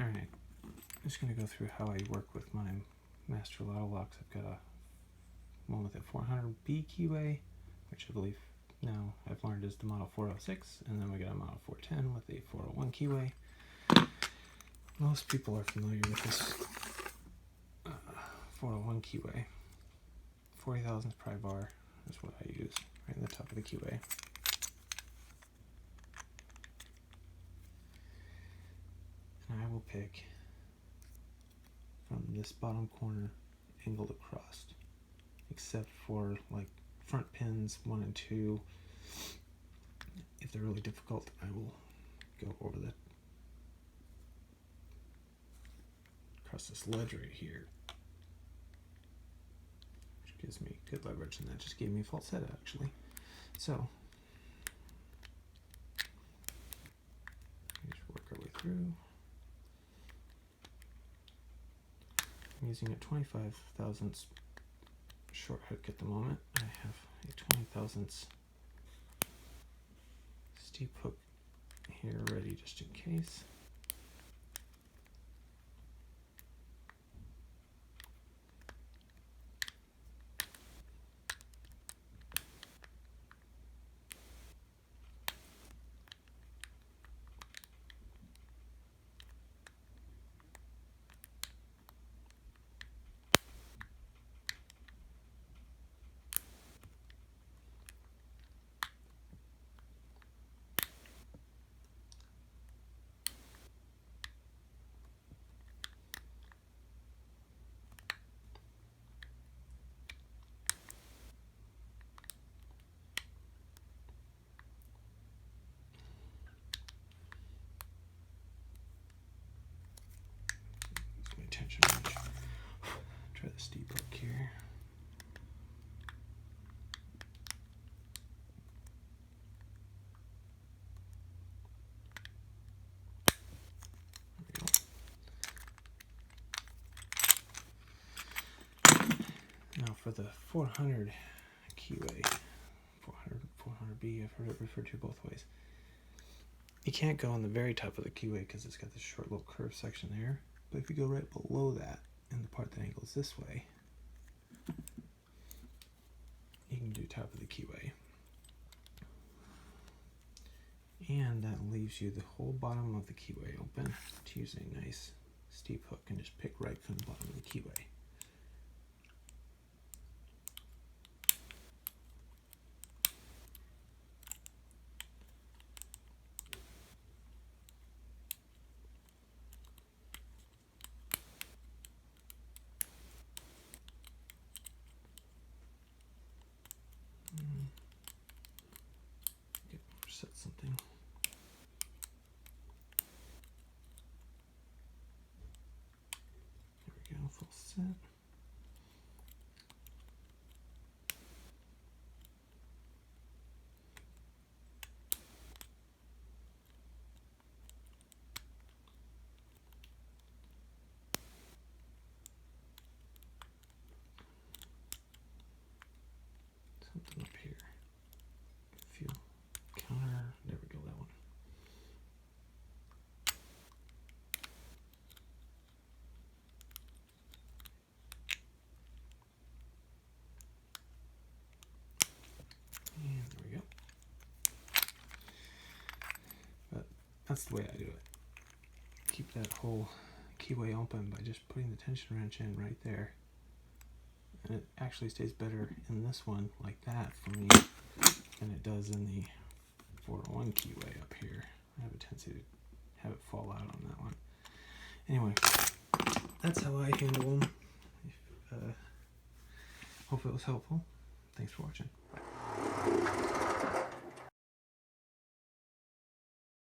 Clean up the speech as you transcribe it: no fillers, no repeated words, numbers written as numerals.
Alright, I'm just going to go through how I work with my master Loto locks. I've got one with a 400B keyway, which I believe now I've learned is the model 406, and then we got a model 410 with a 401 keyway. Most people are familiar with this 401 keyway. 40 thousandths pry bar is what I use right in the top of the keyway. And I will pick from this bottom corner angled across, except for like front pins 1 and 2. If they're really difficult, I will go over across this ledge right here, which gives me good leverage, and that just gave me a falsetto actually. So just work our way through. I'm using a 25 thousandths short hook at the moment. I have a 20 thousandths steep hook here ready just in case. Tension wrench. Try the steep hook here. There we go. Now for the 400 keyway, 400B, I've heard it referred to both ways. You can't go on the very top of the keyway because it's got this short little curved section there. But if you go right below that, in the part that angles this way, you can do top of the keyway. And that leaves you the whole bottom of the keyway open to use a nice steep hook and just pick right from the bottom of the keyway. Set something. There we go, full set. Something up here. Feel counter. There we go, that one. And there we go. But that's the way I do it. Keep that whole keyway open by just putting the tension wrench in right there. And it actually stays better in this one like that for me than it does in the 401 keyway up here. I have a tendency to have it fall out on that one. Anyway, that's how I handle them. Hope it was helpful. Thanks for watching. Bye.